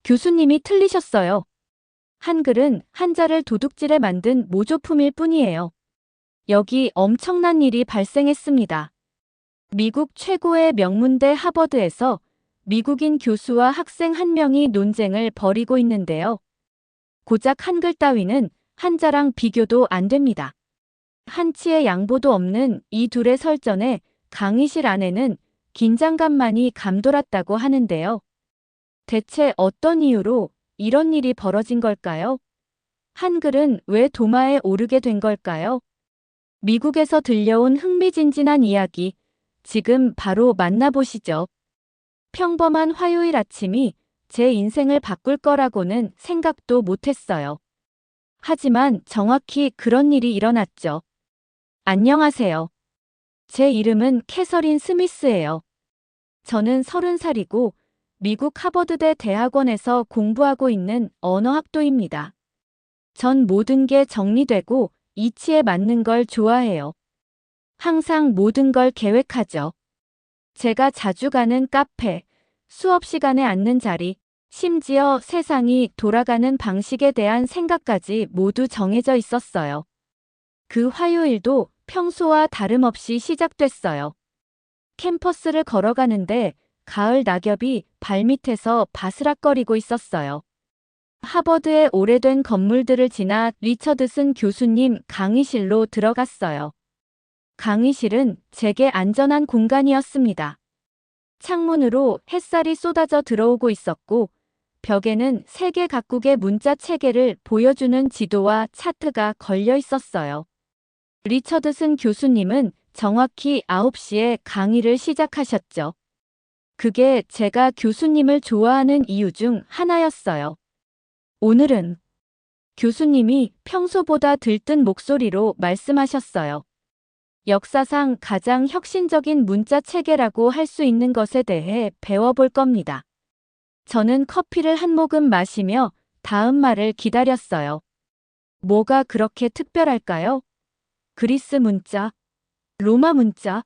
교수님이 틀리셨어요. 한글은 한자를 도둑질해 만든 모조품일 뿐이에요. 여기 엄청난 일이 발생했습니다. 미국 최고의 명문대 하버드에서 미국인 교수와 학생 한 명이 논쟁을 벌이고 있는데요. 고작 한글 따위는 한자랑 비교도 안 됩니다. 한치의 양보도 없는 이 둘의 설전에 강의실 안에는 긴장감만이 감돌았다고 하는데요. 대체 어떤 이유로 이런 일이 벌어진 걸까요? 한글은 왜 도마에 오르게 된 걸까요? 미국에서 들려온 흥미진진한 이야기, 지금 바로 만나보시죠. 평범한 화요일 아침이 제 인생을 바꿀 거라고는 생각도 못했어요. 하지만 정확히 그런 일이 일어났죠. 안녕하세요. 제 이름은 캐서린 스미스예요. 저는 30살이고 미국 하버드대 대학원에서 공부하고 있는 언어학도입니다. 전 모든 게 정리되고 이치에 맞는 걸 좋아해요. 항상 모든 걸 계획하죠. 제가 자주 가는 카페, 수업 시간에 앉는 자리, 심지어 세상이 돌아가는 방식에 대한 생각까지 모두 정해져 있었어요. 그 화요일도 평소와 다름없이 시작됐어요. 캠퍼스를 걸어가는데 가을 낙엽이 발밑에서 바스락거리고 있었어요. 하버드의 오래된 건물들을 지나 리처드슨 교수님 강의실로 들어갔어요. 강의실은 제게 안전한 공간이었습니다. 창문으로 햇살이 쏟아져 들어오고 있었고 벽에는 세계 각국의 문자 체계를 보여주는 지도와 차트가 걸려 있었어요. 리처드슨 교수님은 정확히 9시에 강의를 시작하셨죠. 그게 제가 교수님을 좋아하는 이유 중 하나였어요. 오늘은 교수님이 평소보다 들뜬 목소리로 말씀하셨어요. 역사상 가장 혁신적인 문자 체계라고 할 수 있는 것에 대해 배워볼 겁니다. 저는 커피를 한 모금 마시며 다음 말을 기다렸어요. 뭐가 그렇게 특별할까요? 그리스 문자, 로마 문자,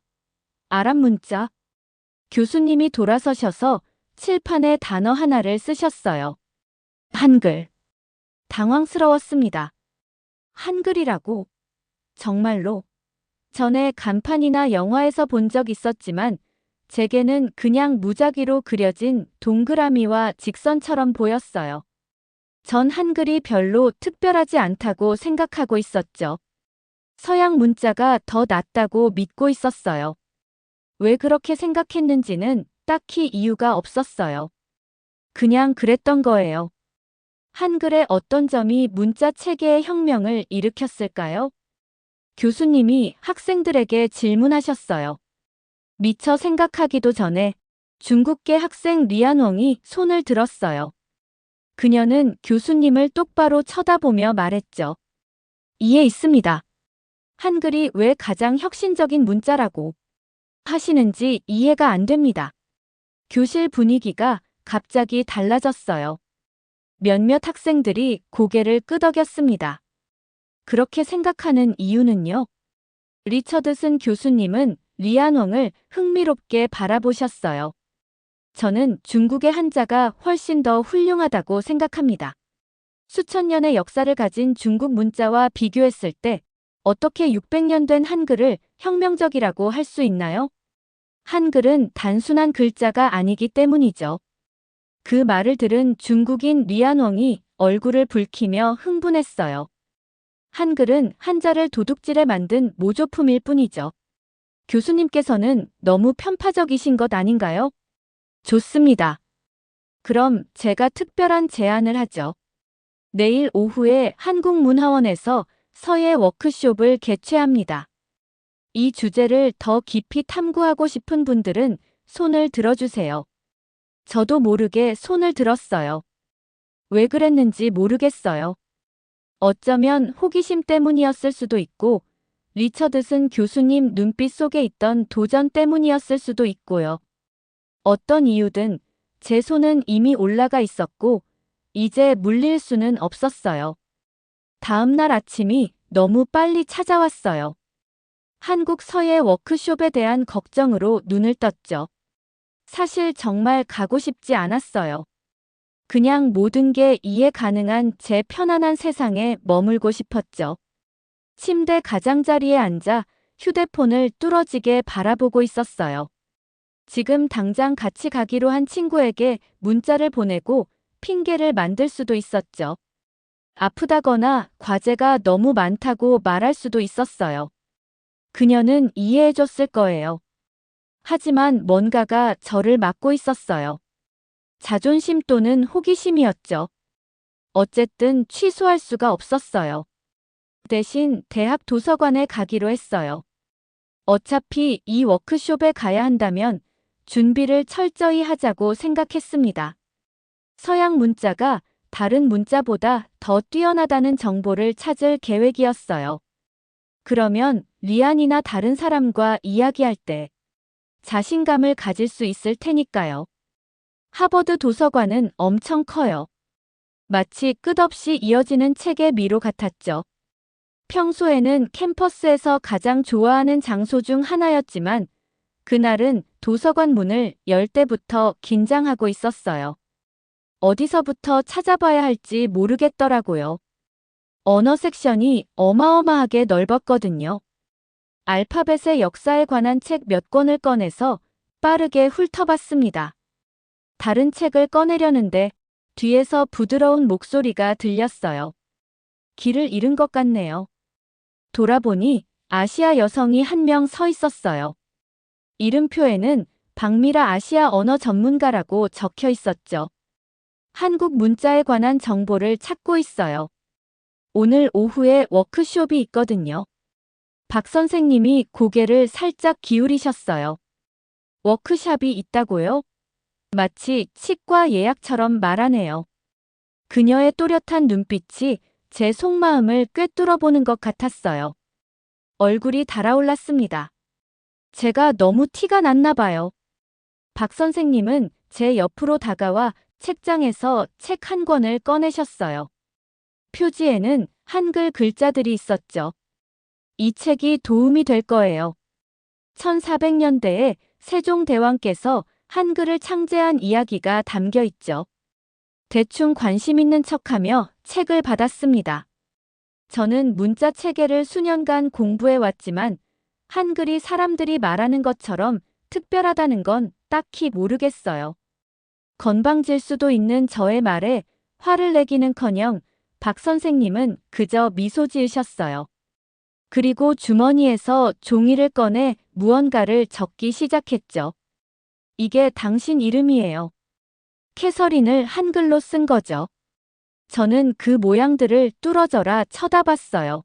아랍 문자. 교수님이 돌아서셔서 칠판에 단어 하나를 쓰셨어요. 한글. 당황스러웠습니다. 한글이라고? 정말로? 전에 간판이나 영화에서 본 적 있었지만 제게는 그냥 무작위로 그려진 동그라미와 직선처럼 보였어요. 전 한글이 별로 특별하지 않다고 생각하고 있었죠. 서양 문자가 더 낫다고 믿고 있었어요. 왜 그렇게 생각했는지는 딱히 이유가 없었어요. 그냥 그랬던 거예요. 한글의 어떤 점이 문자 체계의 혁명을 일으켰을까요? 교수님이 학생들에게 질문하셨어요. 미처 생각하기도 전에 중국계 학생 리안웡이 손을 들었어요. 그녀는 교수님을 똑바로 쳐다보며 말했죠. 이해 있습니다. 한글이 왜 가장 혁신적인 문자라고 하시는지 이해가 안 됩니다. 교실 분위기가 갑자기 달라졌어요. 몇몇 학생들이 고개를 끄덕였습니다. 그렇게 생각하는 이유는요? 리처드슨 교수님은 리안웡을 흥미롭게 바라보셨어요. 저는 중국의 한자가 훨씬 더 훌륭하다고 생각합니다. 수천 년의 역사를 가진 중국 문자와 비교했을 때 어떻게 600년 된 한글을 혁명적이라고 할 수 있나요? 한글은 단순한 글자가 아니기 때문이죠. 그 말을 들은 중국인 리안웡이 얼굴을 붉히며 흥분했어요. 한글은 한자를 도둑질해 만든 모조품일 뿐이죠. 교수님께서는 너무 편파적이신 것 아닌가요? 좋습니다. 그럼 제가 특별한 제안을 하죠. 내일 오후에 한국문화원에서 서예 워크숍을 개최합니다. 이 주제를 더 깊이 탐구하고 싶은 분들은 손을 들어주세요. 저도 모르게 손을 들었어요. 왜 그랬는지 모르겠어요. 어쩌면 호기심 때문이었을 수도 있고, 리처드슨 교수님 눈빛 속에 있던 도전 때문이었을 수도 있고요. 어떤 이유든 제 손은 이미 올라가 있었고, 이제 물릴 수는 없었어요. 다음 날 아침이 너무 빨리 찾아왔어요. 한국 서예 워크숍에 대한 걱정으로 눈을 떴죠. 사실 정말 가고 싶지 않았어요. 그냥 모든 게 이해 가능한 제 편안한 세상에 머물고 싶었죠. 침대 가장자리에 앉아 휴대폰을 뚫어지게 바라보고 있었어요. 지금 당장 같이 가기로 한 친구에게 문자를 보내고 핑계를 만들 수도 있었죠. 아프다거나 과제가 너무 많다고 말할 수도 있었어요. 그녀는 이해해줬을 거예요. 하지만 뭔가가 저를 막고 있었어요. 자존심 또는 호기심이었죠. 어쨌든 취소할 수가 없었어요. 대신 대학 도서관에 가기로 했어요. 어차피 이 워크숍에 가야 한다면 준비를 철저히 하자고 생각했습니다. 서양 문자가 다른 문자보다 더 뛰어나다는 정보를 찾을 계획이었어요. 그러면 리안이나 다른 사람과 이야기할 때 자신감을 가질 수 있을 테니까요. 하버드 도서관은 엄청 커요. 마치 끝없이 이어지는 책의 미로 같았죠. 평소에는 캠퍼스에서 가장 좋아하는 장소 중 하나였지만 그날은 도서관 문을 열 때부터 긴장하고 있었어요. 어디서부터 찾아봐야 할지 모르겠더라고요. 언어 섹션이 어마어마하게 넓었거든요. 알파벳의 역사에 관한 책 몇 권을 꺼내서 빠르게 훑어봤습니다. 다른 책을 꺼내려는데 뒤에서 부드러운 목소리가 들렸어요. 길을 잃은 것 같네요. 돌아보니 아시아 여성이 한 명 서 있었어요. 이름표에는 박미라 아시아 언어 전문가라고 적혀 있었죠. 한국 문자에 관한 정보를 찾고 있어요. 오늘 오후에 워크숍이 있거든요. 박 선생님이 고개를 살짝 기울이셨어요. 워크숍이 있다고요? 마치 치과 예약처럼 말하네요. 그녀의 또렷한 눈빛이 제 속마음을 꿰뚫어 보는 것 같았어요. 얼굴이 달아올랐습니다. 제가 너무 티가 났나 봐요. 박 선생님은 제 옆으로 다가와 책장에서 책 한 권을 꺼내셨어요. 표지에는 한글 글자들이 있었죠. 이 책이 도움이 될 거예요. 1400년대에 세종대왕께서 한글을 창제한 이야기가 담겨 있죠. 대충 관심 있는 척하며 책을 받았습니다. 저는 문자 체계를 수년간 공부해 왔지만 한글이 사람들이 말하는 것처럼 특별하다는 건 딱히 모르겠어요. 건방질 수도 있는 저의 말에 화를 내기는커녕 박 선생님은 그저 미소 지으셨어요. 그리고 주머니에서 종이를 꺼내 무언가를 적기 시작했죠. 이게 당신 이름이에요. 캐서린을 한글로 쓴 거죠. 저는 그 모양들을 뚫어져라 쳐다봤어요.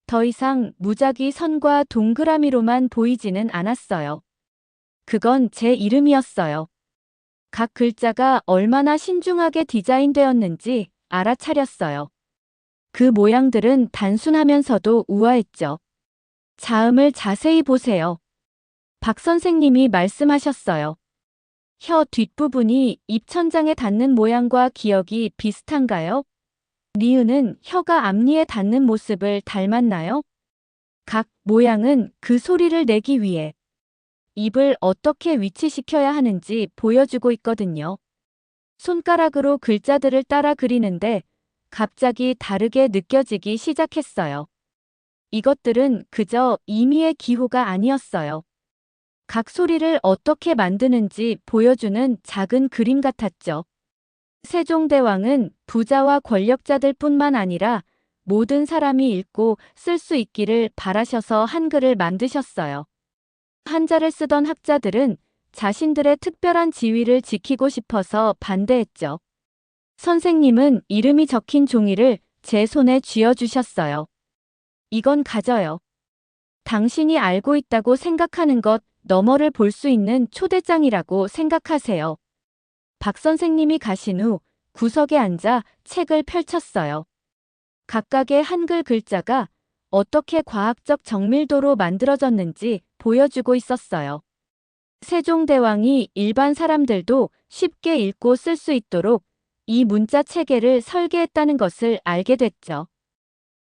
더 이상 무작위 선과 동그라미로만 보이지는 않았어요. 그건 제 이름이었어요. 각 글자가 얼마나 신중하게 디자인되었는지 알아차렸어요. 그 모양들은 단순하면서도 우아했죠. 자음을 자세히 보세요. 박 선생님이 말씀하셨어요. 혀 뒷부분이 입천장에 닿는 모양과 기억이 비슷한가요? 니은은 혀가 앞니에 닿는 모습을 닮았나요? 각 모양은 그 소리를 내기 위해 입을 어떻게 위치시켜야 하는지 보여주고 있거든요. 손가락으로 글자들을 따라 그리는데 갑자기 다르게 느껴지기 시작했어요. 이것들은 그저 임의의 기호가 아니었어요. 각 소리를 어떻게 만드는지 보여주는 작은 그림 같았죠. 세종대왕은 부자와 권력자들 뿐만 아니라 모든 사람이 읽고 쓸 수 있기를 바라셔서 한글을 만드셨어요. 한자를 쓰던 학자들은 자신들의 특별한 지위를 지키고 싶어서 반대했죠. 선생님은 이름이 적힌 종이를 제 손에 쥐어주셨어요. 이건 가져요. 당신이 알고 있다고 생각하는 것 너머를 볼 수 있는 초대장이라고 생각하세요. 박 선생님이 가신 후 구석에 앉아 책을 펼쳤어요. 각각의 한글 글자가 어떻게 과학적 정밀도로 만들어졌는지 보여주고 있었어요. 세종대왕이 일반 사람들도 쉽게 읽고 쓸 수 있도록 이 문자 체계를 설계했다는 것을 알게 됐죠.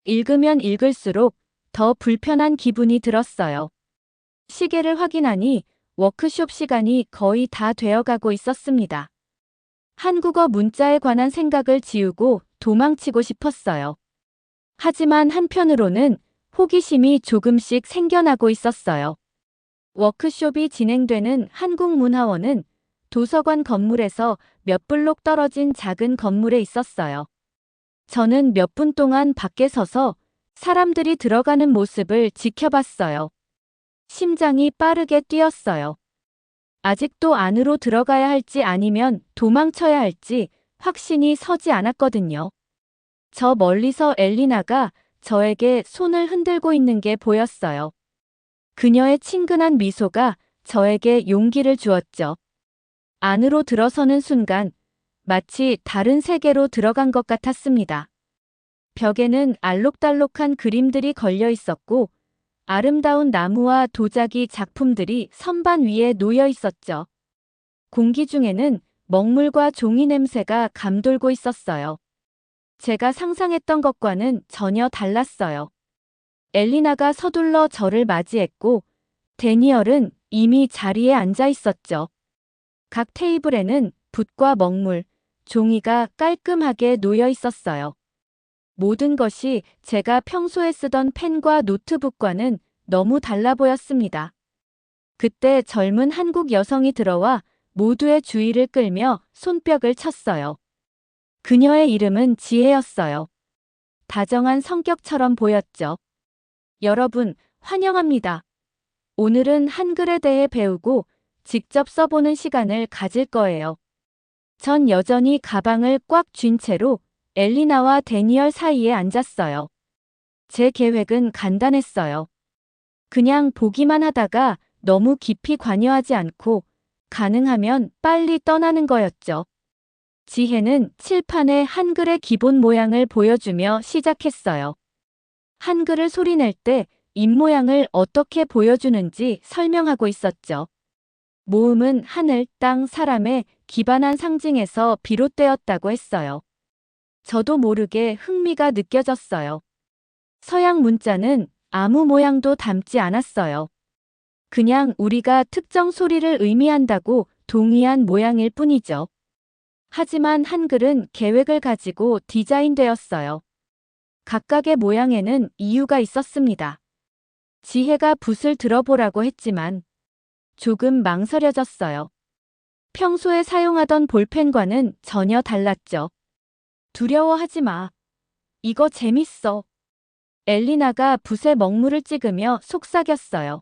읽으면 읽을수록 더 불편한 기분이 들었어요. 시계를 확인하니 워크숍 시간이 거의 다 되어가고 있었습니다. 한국어 문자에 관한 생각을 지우고 도망치고 싶었어요. 하지만 한편으로는 호기심이 조금씩 생겨나고 있었어요. 워크숍이 진행되는 한국문화원은 도서관 건물에서 몇 블록 떨어진 작은 건물에 있었어요. 저는 몇 분 동안 밖에 서서 사람들이 들어가는 모습을 지켜봤어요. 심장이 빠르게 뛰었어요. 아직도 안으로 들어가야 할지 아니면 도망쳐야 할지 확신이 서지 않았거든요. 저 멀리서 엘리나가 저에게 손을 흔들고 있는 게 보였어요. 그녀의 친근한 미소가 저에게 용기를 주었죠. 안으로 들어서는 순간 마치 다른 세계로 들어간 것 같았습니다. 벽에는 알록달록한 그림들이 걸려 있었고 아름다운 나무와 도자기 작품들이 선반 위에 놓여 있었죠. 공기 중에는 먹물과 종이 냄새가 감돌고 있었어요. 제가 상상했던 것과는 전혀 달랐어요. 엘리나가 서둘러 저를 맞이했고 데니얼은 이미 자리에 앉아 있었죠. 각 테이블에는 붓과 먹물, 종이가 깔끔하게 놓여 있었어요. 모든 것이 제가 평소에 쓰던 펜과 노트북과는 너무 달라 보였습니다. 그때 젊은 한국 여성이 들어와 모두의 주의를 끌며 손뼉을 쳤어요. 그녀의 이름은 지혜였어요. 다정한 성격처럼 보였죠. 여러분, 환영합니다. 오늘은 한글에 대해 배우고 직접 써보는 시간을 가질 거예요. 전 여전히 가방을 꽉 쥔 채로 엘리나와 데니얼 사이에 앉았어요. 제 계획은 간단했어요. 그냥 보기만 하다가 너무 깊이 관여하지 않고 가능하면 빨리 떠나는 거였죠. 지혜는 칠판에 한글의 기본 모양을 보여주며 시작했어요. 한글을 소리낼 때 입모양을 어떻게 보여주는지 설명하고 있었죠. 모음은 하늘, 땅, 사람의 기반한 상징에서 비롯되었다고 했어요. 저도 모르게 흥미가 느껴졌어요. 서양 문자는 아무 모양도 담지 않았어요. 그냥 우리가 특정 소리를 의미한다고 동의한 모양일 뿐이죠. 하지만 한글은 계획을 가지고 디자인되었어요. 각각의 모양에는 이유가 있었습니다. 지혜가 붓을 들어보라고 했지만 조금 망설여졌어요. 평소에 사용하던 볼펜과는 전혀 달랐죠. 두려워하지 마. 이거 재밌어. 엘리나가 붓에 먹물을 찍으며 속삭였어요.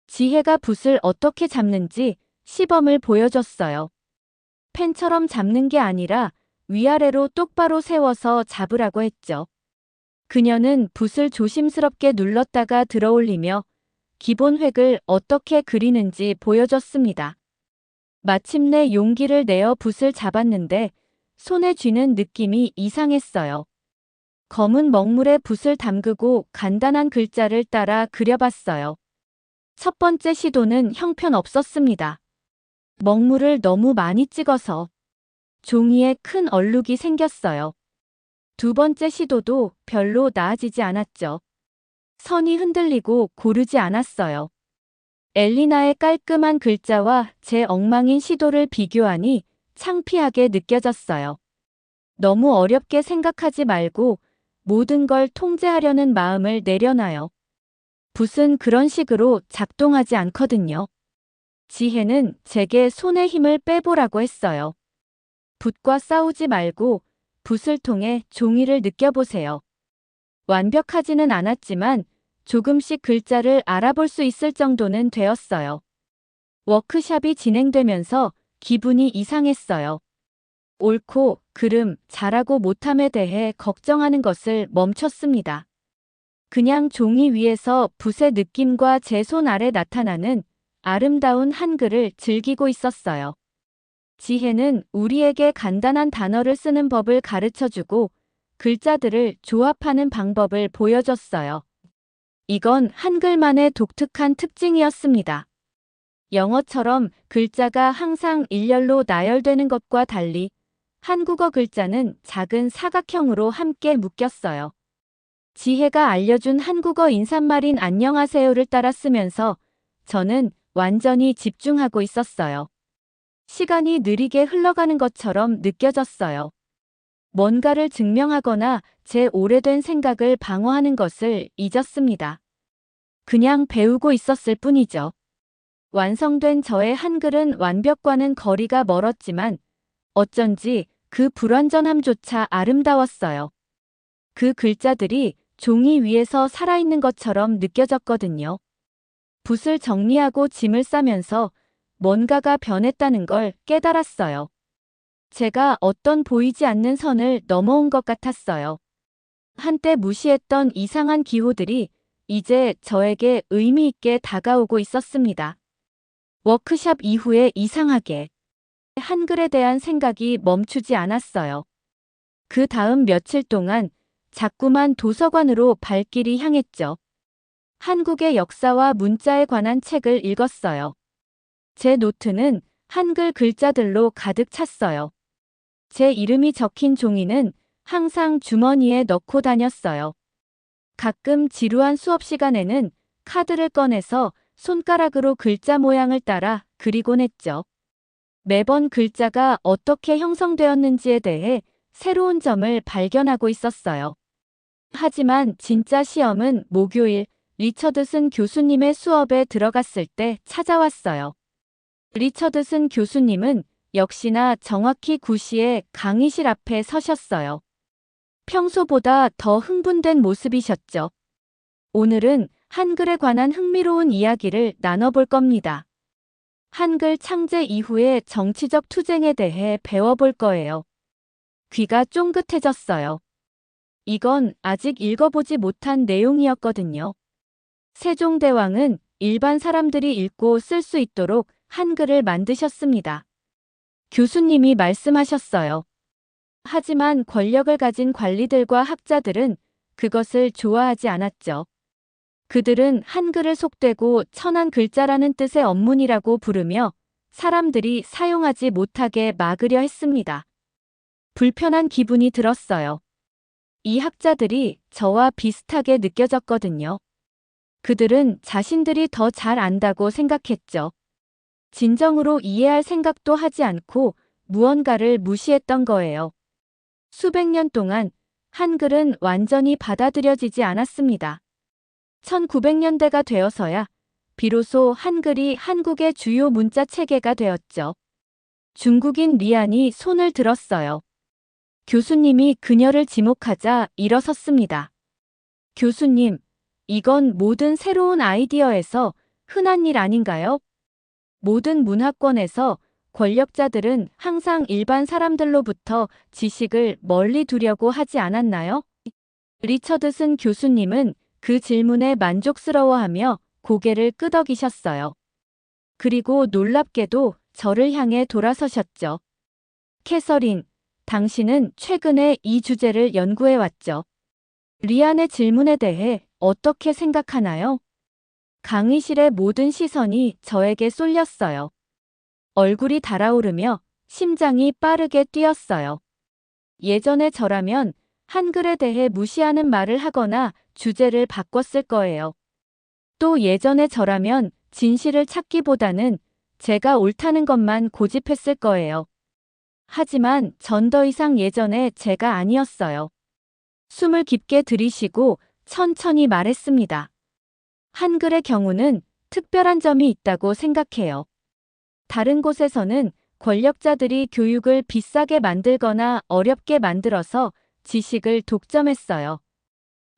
지혜가 붓을 어떻게 잡는지 시범을 보여줬어요. 펜처럼 잡는 게 아니라 위아래로 똑바로 세워서 잡으라고 했죠. 그녀는 붓을 조심스럽게 눌렀다가 들어올리며 기본 획을 어떻게 그리는지 보여줬습니다. 마침내 용기를 내어 붓을 잡았는데 손에 쥐는 느낌이 이상했어요. 검은 먹물에 붓을 담그고 간단한 글자를 따라 그려봤어요. 첫 번째 시도는 형편없었습니다. 먹물을 너무 많이 찍어서 종이에 큰 얼룩이 생겼어요. 두 번째 시도도 별로 나아지지 않았죠. 선이 흔들리고 고르지 않았어요. 엘리나의 깔끔한 글자와 제 엉망인 시도를 비교하니 창피하게 느껴졌어요. 너무 어렵게 생각하지 말고 모든 걸 통제하려는 마음을 내려놔요. 붓은 그런 식으로 작동하지 않거든요. 지혜는 제게 손에 힘을 빼보라고 했어요. 붓과 싸우지 말고 붓을 통해 종이를 느껴보세요. 완벽하지는 않았지만 조금씩 글자를 알아볼 수 있을 정도는 되었어요. 워크숍이 진행되면서 기분이 이상했어요. 옳고 그름, 잘하고 못함에 대해 걱정하는 것을 멈췄습니다. 그냥 종이 위에서 붓의 느낌과 제 손 아래 나타나는 아름다운 한글을 즐기고 있었어요. 지혜는 우리에게 간단한 단어를 쓰는 법을 가르쳐주고 글자들을 조합하는 방법을 보여줬어요. 이건 한글만의 독특한 특징이었습니다. 영어처럼 글자가 항상 일렬로 나열되는 것과 달리 한국어 글자는 작은 사각형으로 함께 묶였어요. 지혜가 알려준 한국어 인사말인 안녕하세요를 따라 쓰면서 저는 완전히 집중하고 있었어요. 시간이 느리게 흘러가는 것처럼 느껴졌어요. 뭔가를 증명하거나 제 오래된 생각을 방어하는 것을 잊었습니다. 그냥 배우고 있었을 뿐이죠. 완성된 저의 한글은 완벽과는 거리가 멀었지만 어쩐지 그 불완전함조차 아름다웠어요. 그 글자들이 종이 위에서 살아있는 것처럼 느껴졌거든요. 붓을 정리하고 짐을 싸면서 뭔가가 변했다는 걸 깨달았어요. 제가 어떤 보이지 않는 선을 넘어온 것 같았어요. 한때 무시했던 이상한 기호들이 이제 저에게 의미 있게 다가오고 있었습니다. 워크숍 이후에 이상하게 한글에 대한 생각이 멈추지 않았어요. 그 다음 며칠 동안 자꾸만 도서관으로 발길이 향했죠. 한국의 역사와 문자에 관한 책을 읽었어요. 제 노트는 한글 글자들로 가득 찼어요. 제 이름이 적힌 종이는 항상 주머니에 넣고 다녔어요. 가끔 지루한 수업 시간에는 카드를 꺼내서 손가락으로 글자 모양을 따라 그리곤 했죠. 매번 글자가 어떻게 형성되었는지에 대해 새로운 점을 발견하고 있었어요. 하지만 진짜 시험은 목요일 리처드슨 교수님의 수업에 들어갔을 때 찾아왔어요. 리처드슨 교수님은 역시나 정확히 9시에 강의실 앞에 서셨어요. 평소보다 더 흥분된 모습이셨죠. 오늘은 한글에 관한 흥미로운 이야기를 나눠볼 겁니다. 한글 창제 이후의 정치적 투쟁에 대해 배워볼 거예요. 귀가 쫑긋해졌어요. 이건 아직 읽어보지 못한 내용이었거든요. 세종대왕은 일반 사람들이 읽고 쓸 수 있도록 한글을 만드셨습니다. 교수님이 말씀하셨어요. 하지만 권력을 가진 관리들과 학자들은 그것을 좋아하지 않았죠. 그들은 한글을 속되고 천한 글자라는 뜻의 언문이라고 부르며 사람들이 사용하지 못하게 막으려 했습니다. 불편한 기분이 들었어요. 이 학자들이 저와 비슷하게 느껴졌거든요. 그들은 자신들이 더 잘 안다고 생각했죠. 진정으로 이해할 생각도 하지 않고 무언가를 무시했던 거예요. 수백 년 동안 한글은 완전히 받아들여지지 않았습니다. 1900년대가 되어서야 비로소 한글이 한국의 주요 문자 체계가 되었죠. 중국인 리안이 손을 들었어요. 교수님이 그녀를 지목하자 일어섰습니다. 교수님, 이건 모든 새로운 아이디어에서 흔한 일 아닌가요? 모든 문화권에서 권력자들은 항상 일반 사람들로부터 지식을 멀리 두려고 하지 않았나요? 리처드슨 교수님은 그 질문에 만족스러워하며 고개를 끄덕이셨어요. 그리고 놀랍게도 저를 향해 돌아서셨죠. 캐서린, 당신은 최근에 이 주제를 연구해왔죠. 리안의 질문에 대해 어떻게 생각하나요? 강의실의 모든 시선이 저에게 쏠렸어요. 얼굴이 달아오르며 심장이 빠르게 뛰었어요. 예전에 저라면 한글에 대해 무시하는 말을 하거나 주제를 바꿨을 거예요. 또 예전에 저라면 진실을 찾기보다는 제가 옳다는 것만 고집했을 거예요. 하지만 전 더 이상 예전의 제가 아니었어요. 숨을 깊게 들이쉬고 천천히 말했습니다. 한글의 경우는 특별한 점이 있다고 생각해요. 다른 곳에서는 권력자들이 교육을 비싸게 만들거나 어렵게 만들어서 지식을 독점했어요.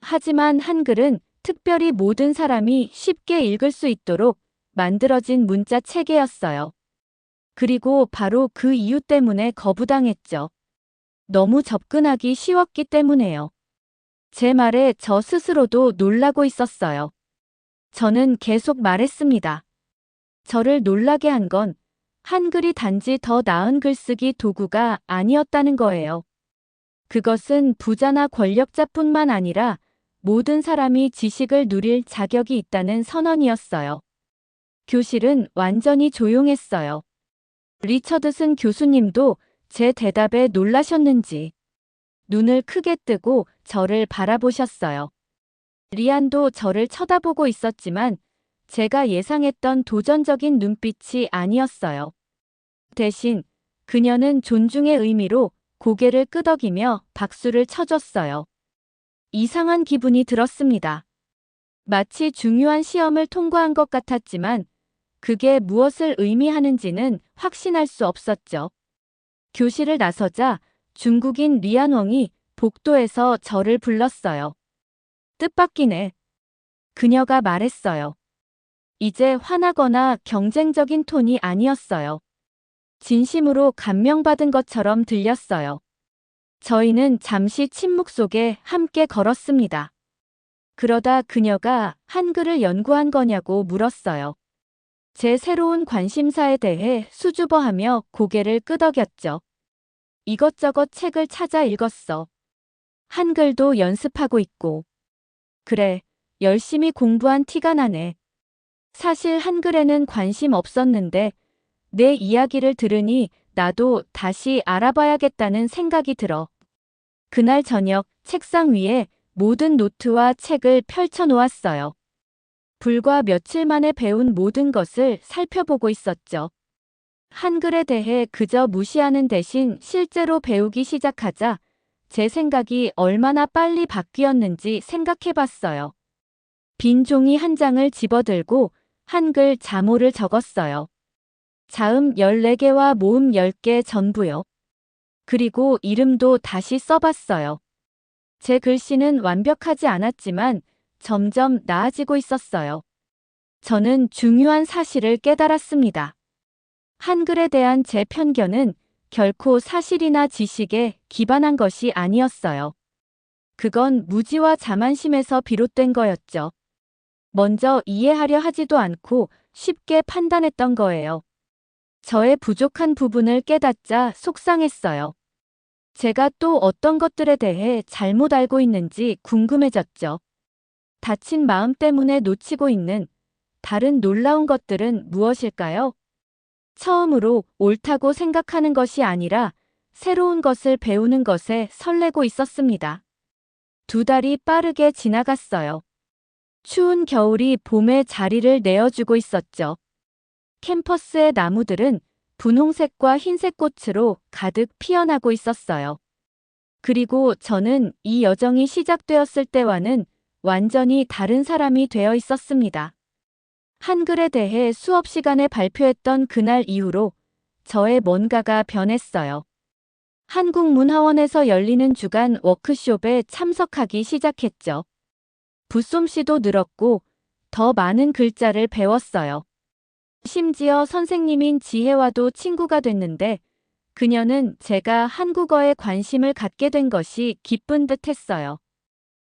하지만 한글은 특별히 모든 사람이 쉽게 읽을 수 있도록 만들어진 문자 체계였어요. 그리고 바로 그 이유 때문에 거부당했죠. 너무 접근하기 쉬웠기 때문에요. 제 말에 저 스스로도 놀라고 있었어요. 저는 계속 말했습니다. 저를 놀라게 한 건 한글이 단지 더 나은 글쓰기 도구가 아니었다는 거예요. 그것은 부자나 권력자뿐만 아니라 모든 사람이 지식을 누릴 자격이 있다는 선언이었어요. 교실은 완전히 조용했어요. 리처드슨 교수님도 제 대답에 놀라셨는지 눈을 크게 뜨고 저를 바라보셨어요. 리안도 저를 쳐다보고 있었지만 제가 예상했던 도전적인 눈빛이 아니었어요. 대신 그녀는 존중의 의미로 고개를 끄덕이며 박수를 쳐줬어요. 이상한 기분이 들었습니다. 마치 중요한 시험을 통과한 것 같았지만 그게 무엇을 의미하는지는 확신할 수 없었죠. 교실을 나서자 중국인 리안웡이 복도에서 저를 불렀어요. 뜻밖이네. 그녀가 말했어요. 이제 화나거나 경쟁적인 톤이 아니었어요. 진심으로 감명받은 것처럼 들렸어요. 저희는 잠시 침묵 속에 함께 걸었습니다. 그러다 그녀가 한글을 연구한 거냐고 물었어요. 제 새로운 관심사에 대해 수줍어하며 고개를 끄덕였죠. 이것저것 책을 찾아 읽었어. 한글도 연습하고 있고. 그래, 열심히 공부한 티가 나네. 사실 한글에는 관심 없었는데 내 이야기를 들으니 나도 다시 알아봐야겠다는 생각이 들어. 그날 저녁 책상 위에 모든 노트와 책을 펼쳐 놓았어요. 불과 며칠 만에 배운 모든 것을 살펴보고 있었죠. 한글에 대해 그저 무시하는 대신 실제로 배우기 시작하자 제 생각이 얼마나 빨리 바뀌었는지 생각해봤어요. 빈 종이 한 장을 집어들고 한글 자모를 적었어요. 자음 14개와 모음 10개 전부요. 그리고 이름도 다시 써봤어요. 제 글씨는 완벽하지 않았지만 점점 나아지고 있었어요. 저는 중요한 사실을 깨달았습니다. 한글에 대한 제 편견은 결코 사실이나 지식에 기반한 것이 아니었어요. 그건 무지와 자만심에서 비롯된 거였죠. 먼저 이해하려 하지도 않고 쉽게 판단했던 거예요. 저의 부족한 부분을 깨닫자 속상했어요. 제가 또 어떤 것들에 대해 잘못 알고 있는지 궁금해졌죠. 다친 마음 때문에 놓치고 있는 다른 놀라운 것들은 무엇일까요? 처음으로 옳다고 생각하는 것이 아니라 새로운 것을 배우는 것에 설레고 있었습니다. 2달이 빠르게 지나갔어요. 추운 겨울이 봄에 자리를 내어주고 있었죠. 캠퍼스의 나무들은 분홍색과 흰색 꽃으로 가득 피어나고 있었어요. 그리고 저는 이 여정이 시작되었을 때와는 완전히 다른 사람이 되어 있었습니다. 한글에 대해 수업 시간에 발표했던 그날 이후로 저의 뭔가가 변했어요. 한국문화원에서 열리는 주간 워크숍에 참석하기 시작했죠. 붓솜씨도 늘었고 더 많은 글자를 배웠어요. 심지어 선생님인 지혜와도 친구가 됐는데 그녀는 제가 한국어에 관심을 갖게 된 것이 기쁜 듯 했어요.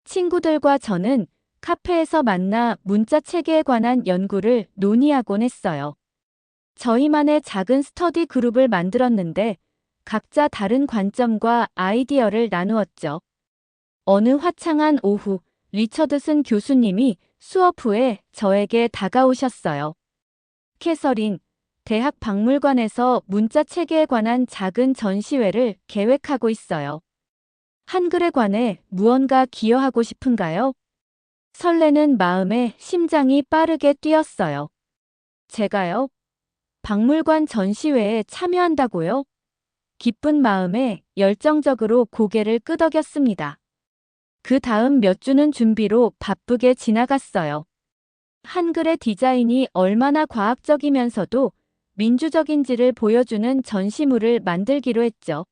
친구들과 저는 카페에서 만나 문자 체계에 관한 연구를 논의하곤 했어요. 저희만의 작은 스터디 그룹을 만들었는데 각자 다른 관점과 아이디어를 나누었죠. 어느 화창한 오후, 리처드슨 교수님이 수업 후에 저에게 다가오셨어요. 캐서린, 대학 박물관에서 문자 체계에 관한 작은 전시회를 계획하고 있어요. 한글에 관해 무언가 기여하고 싶은가요? 설레는 마음에 심장이 빠르게 뛰었어요. 제가요? 박물관 전시회에 참여한다고요? 기쁜 마음에 열정적으로 고개를 끄덕였습니다. 그 다음 몇 주는 준비로 바쁘게 지나갔어요. 한글의 디자인이 얼마나 과학적이면서도 민주적인지를 보여주는 전시물을 만들기로 했죠.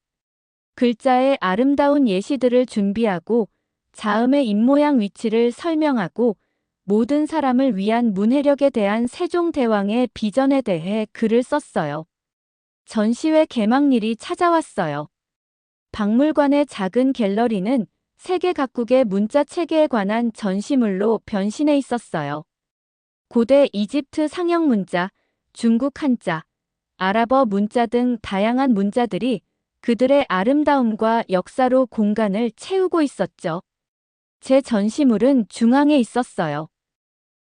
글자의 아름다운 예시들을 준비하고 자음의 입모양 위치를 설명하고 모든 사람을 위한 문해력에 대한 세종대왕의 비전에 대해 글을 썼어요. 전시회 개막일이 찾아왔어요. 박물관의 작은 갤러리는 세계 각국의 문자 체계에 관한 전시물로 변신해 있었어요. 고대 이집트 상형 문자, 중국 한자, 아랍어 문자 등 다양한 문자들이 그들의 아름다움과 역사로 공간을 채우고 있었죠. 제 전시물은 중앙에 있었어요.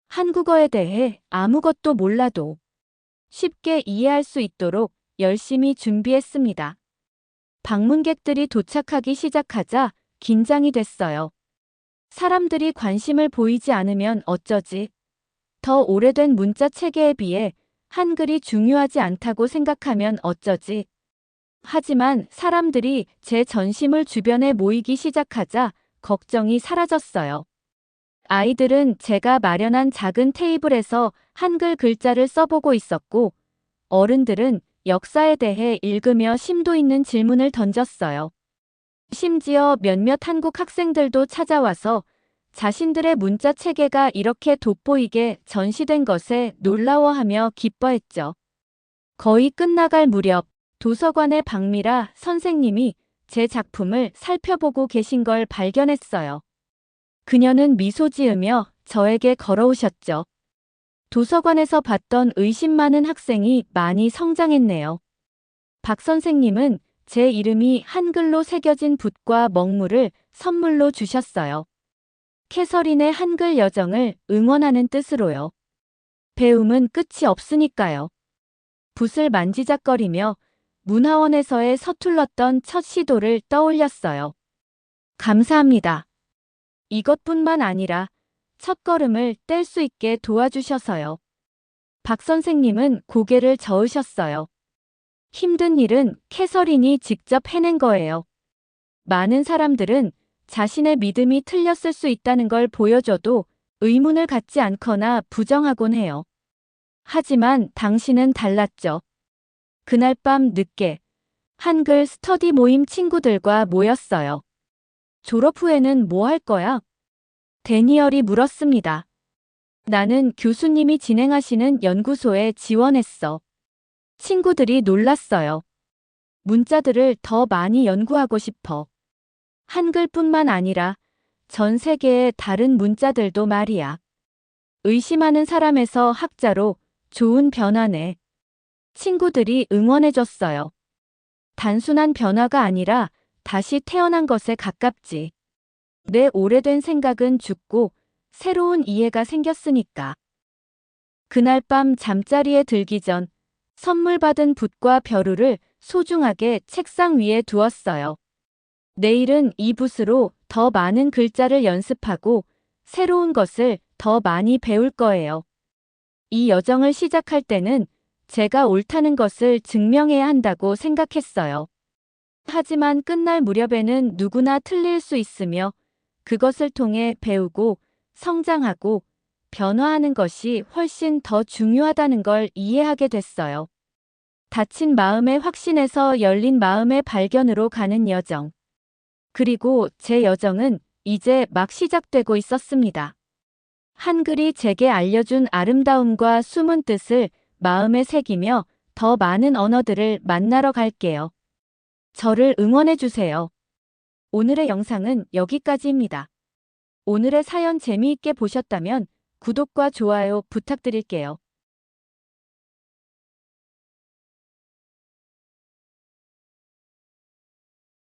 한국어에 대해 아무것도 몰라도 쉽게 이해할 수 있도록 열심히 준비했습니다. 방문객들이 도착하기 시작하자 긴장이 됐어요. 사람들이 관심을 보이지 않으면 어쩌지? 더 오래된 문자 체계에 비해 한글이 중요하지 않다고 생각하면 어쩌지? 하지만 사람들이 제 전심을 주변에 모이기 시작하자 걱정이 사라졌어요. 아이들은 제가 마련한 작은 테이블에서 한글 글자를 써보고 있었고, 어른들은 역사에 대해 읽으며 심도 있는 질문을 던졌어요. 심지어 몇몇 한국 학생들도 찾아와서 자신들의 문자 체계가 이렇게 돋보이게 전시된 것에 놀라워하며 기뻐했죠. 거의 끝나갈 무렵 도서관의 박미라 선생님이 제 작품을 살펴보고 계신 걸 발견했어요. 그녀는 미소 지으며 저에게 걸어오셨죠. 도서관에서 봤던 의심 많은 학생이 많이 성장했네요. 박 선생님은 제 이름이 한글로 새겨진 붓과 먹물을 선물로 주셨어요. 캐서린의 한글 여정을 응원하는 뜻으로요. 배움은 끝이 없으니까요. 붓을 만지작거리며 문화원에서의 서툴렀던 첫 시도를 떠올렸어요. 감사합니다. 이것뿐만 아니라 첫걸음을 뗄 수 있게 도와주셔서요. 박 선생님은 고개를 저으셨어요. 힘든 일은 캐서린이 직접 해낸 거예요. 많은 사람들은 자신의 믿음이 틀렸을 수 있다는 걸 보여줘도 의문을 갖지 않거나 부정하곤 해요. 하지만 당신은 달랐죠. 그날 밤 늦게 한글 스터디 모임 친구들과 모였어요. 졸업 후에는 뭐 할 거야? 데니얼이 물었습니다. 나는 교수님이 진행하시는 연구소에 지원했어. 친구들이 놀랐어요. 문자들을 더 많이 연구하고 싶어. 한글뿐만 아니라 전 세계의 다른 문자들도 말이야. 의심하는 사람에서 학자로 좋은 변화네. 친구들이 응원해줬어요. 단순한 변화가 아니라 다시 태어난 것에 가깝지. 내 오래된 생각은 죽고 새로운 이해가 생겼으니까. 그날 밤 잠자리에 들기 전 선물 받은 붓과 벼루를 소중하게 책상 위에 두었어요. 내일은 이 붓으로 더 많은 글자를 연습하고 새로운 것을 더 많이 배울 거예요. 이 여정을 시작할 때는 제가 옳다는 것을 증명해야 한다고 생각했어요. 하지만 끝날 무렵에는 누구나 틀릴 수 있으며 그것을 통해 배우고 성장하고 변화하는 것이 훨씬 더 중요하다는 걸 이해하게 됐어요. 닫힌 마음의 확신에서 열린 마음의 발견으로 가는 여정. 그리고 제 여정은 이제 막 시작되고 있었습니다. 한글이 제게 알려준 아름다움과 숨은 뜻을 마음에 새기며 더 많은 언어들을 만나러 갈게요. 저를 응원해주세요. 오늘의 영상은 여기까지입니다. 오늘의 사연 재미있게 보셨다면 구독과 좋아요 부탁드릴게요.